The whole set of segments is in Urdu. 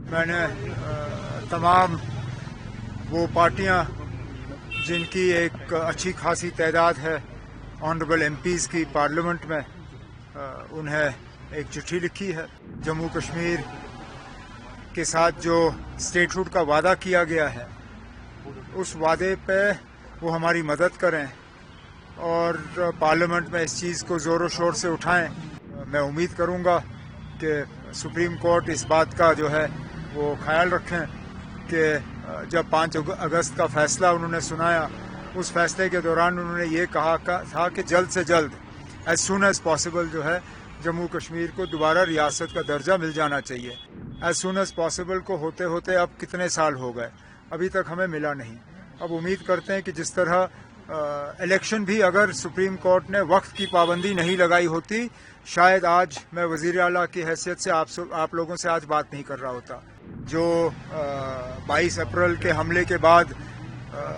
میں نے تمام وہ پارٹیاں جن کی ایک اچھی خاصی تعداد ہے آنریبل ایم پیز کی پارلیمنٹ میں، انہیں ایک چٹھی لکھی ہے۔ جموں کشمیر کے ساتھ جو اسٹیٹ ہوڈ کا وعدہ کیا گیا ہے، اس وعدے پہ وہ ہماری مدد کریں اور پارلیمنٹ میں اس چیز کو زور و شور سے اٹھائیں۔ میں امید کروں گا کہ سپریم کورٹ اس بات کا جو ہے وہ خیال رکھیں کہ جب 5 اگست کا فیصلہ انہوں نے سنایا، اس فیصلے کے دوران انہوں نے یہ کہا تھا کہ جلد سے جلد ایز سون ایز پاسبل جو ہے جموں کشمیر کو دوبارہ ریاست کا درجہ مل جانا چاہیے۔ ایز سون ایز پاسبل کو ہوتے ہوتے اب کتنے سال ہو گئے، ابھی تک ہمیں ملا نہیں۔ اب امید کرتے ہیں کہ جس طرح الیکشن بھی اگر سپریم کورٹ نے وقت کی پابندی نہیں لگائی ہوتی، شاید آج میں وزیر اعلیٰ کی حیثیت سے آپ لوگوں سے آج بات نہیں کر رہا ہوتا۔ جو 22 اپریل کے حملے کے بعد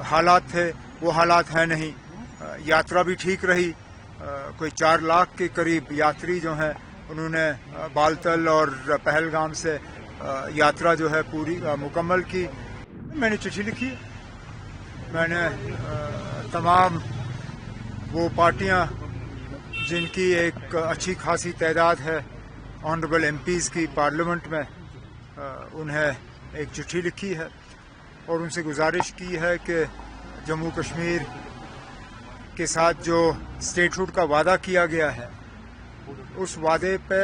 حالات تھے وہ حالات ہیں نہیں۔ یاترا بھی ٹھیک رہی، کوئی 4 لاکھ کے قریب یاتری جو ہیں انہوں نے بالتل اور پہلگام سے یاترا جو ہے پوری مکمل کی۔ میں نے چٹھی لکھی، میں نے تمام وہ پارٹیاں جن کی ایک اچھی خاصی تعداد ہے آنریبل ایم پیز کی پارلیمنٹ میں، انہیں ایک چٹھی لکھی ہے اور ان سے گزارش کی ہے کہ جموں کشمیر کے ساتھ جو اسٹیٹ ہوڈ کا وعدہ کیا گیا ہے، اس وعدے پہ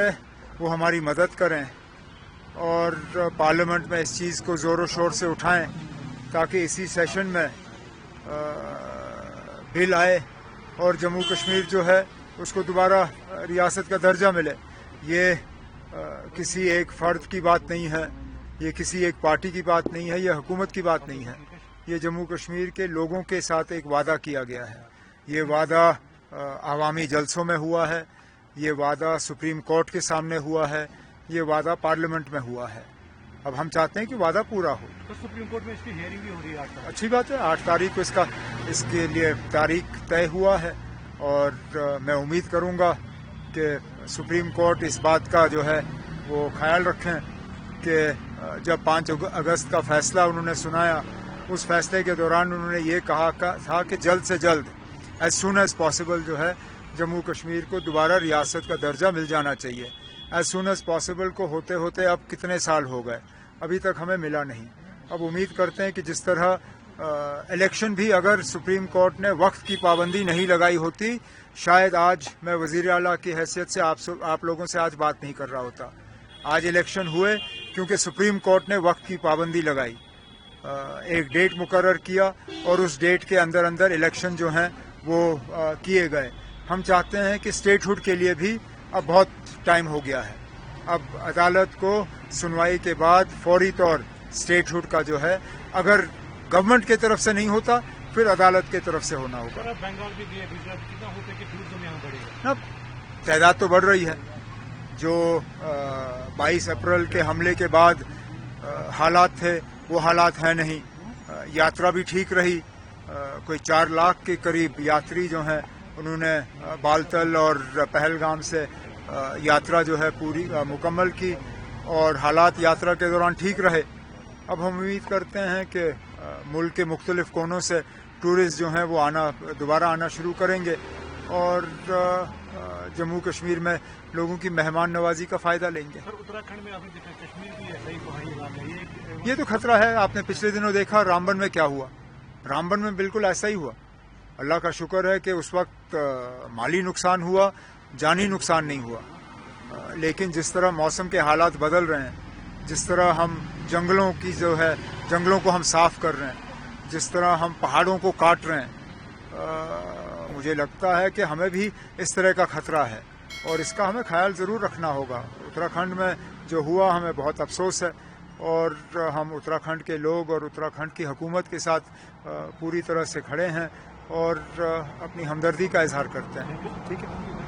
وہ ہماری مدد کریں اور پارلیمنٹ میں اس چیز کو زور و شور سے اٹھائیں تاکہ اسی سیشن میں بل آئے اور جموں کشمیر جو ہے اس کو دوبارہ ریاست کا درجہ ملے۔ یہ کسی ایک فرد کی بات نہیں ہے، یہ کسی ایک پارٹی کی بات نہیں ہے، یہ حکومت کی بات نہیں ہے، یہ جموں کشمیر کے لوگوں کے ساتھ ایک وعدہ کیا گیا ہے۔ یہ وعدہ عوامی جلسوں میں ہوا ہے، یہ وعدہ سپریم کورٹ کے سامنے ہوا ہے، یہ وعدہ پارلیمنٹ میں ہوا ہے۔ اب ہم چاہتے ہیں کہ وعدہ پورا ہو۔ تو سپریم کورٹ میں اس کی ہیئرنگ بھی ہو رہی ہے 8 تاریخ۔ اچھی بات ہے، 8 تاریخ کو اس کے لیے تاریخ طے ہوا ہے اور میں امید کروں گا کہ سپریم کورٹ اس بات کا جو ہے وہ خیال رکھیں کہ جب 5 اگست کا فیصلہ انہوں نے سنایا، اس فیصلے کے دوران انہوں نے یہ کہا تھا کہ جلد سے جلد ایز سون ایز پاسبل جو ہے جموں کشمیر کو دوبارہ ریاست کا درجہ مل جانا چاہیے۔ ایز سون ایز پاسبل کو ہوتے ہوتے اب کتنے سال ہو گئے، ابھی تک ہمیں ملا نہیں۔ اب امید کرتے ہیں کہ جس طرح الیکشن بھی اگر سپریم کورٹ نے وقت کی پابندی نہیں لگائی ہوتی، شاید آج میں وزیر اعلیٰ کی حیثیت سے آپ لوگوں سے آج بات نہیں کر رہا ہوتا۔ آج الیکشن ہوئے کیونکہ سپریم کورٹ نے وقت کی پابندی لگائی، ایک ڈیٹ مقرر کیا اور اس ڈیٹ کے اندر الیکشن جو ہیں وہ کیے گئے۔ ہم چاہتے ہیں کہ اسٹیٹ ہوڈ کے لیے بھی اب بہت ٹائم ہو گیا ہے، اب عدالت کو سنوائی کے بعد فوری طور اسٹیٹ ہوڈ کا جو ہے اگر گورنمنٹ کی طرف سے نہیں ہوتا پھر عدالت کی طرف سے ہونا ہوگا۔ بنگال بھی گئے، گجرات کتنا ہوتا ہے کہ ٹورزم یہاں بڑھے گا؟ اب تعداد تو بڑھ رہی ہے۔ جو 22 اپریل کے حملے کے بعد حالات تھے وہ حالات ہیں نہیں۔ یاترا بھی ٹھیک رہی، کوئی 4 لاکھ کے قریب یاتری جو ہیں انہوں نے بالتل اور پہلگام سے یاترا جو ہے پوری مکمل کی اور حالات یاترا کے دوران ٹھیک رہے۔ اب ہم امید کرتے ہیں کہ ملک کے مختلف کونوں سے ٹورسٹ جو ہیں وہ دوبارہ آنا شروع کریں گے اور جموں کشمیر میں لوگوں کی مہمان نوازی کا فائدہ لیں گے۔ اتراکھنڈ میں آپ نے دیکھا کشمیر بھی ایسا ہی پہاڑی علاقہ ہے، یہ تو خطرہ ہے۔ آپ نے پچھلے دنوں دیکھا رامبن میں کیا ہوا، رامبن میں بالکل ایسا ہی ہوا۔ اللہ کا شکر ہے کہ اس وقت مالی نقصان ہوا، جانی نقصان نہیں ہوا، لیکن جس طرح موسم کے حالات بدل رہے ہیں، جس طرح ہم جنگلوں کو ہم صاف کر رہے ہیں، جس طرح ہم پہاڑوں کو کاٹ رہے ہیں، مجھے لگتا ہے کہ ہمیں بھی اس طرح کا خطرہ ہے اور اس کا ہمیں خیال ضرور رکھنا ہوگا۔ اتراکھنڈ میں جو ہوا ہمیں بہت افسوس ہے اور ہم اتراکھنڈ کے لوگ اور اتراکھنڈ کی حکومت کے ساتھ پوری طرح سے کھڑے ہیں اور اپنی ہمدردی کا اظہار کرتے ہیں۔ ٹھیک ہے۔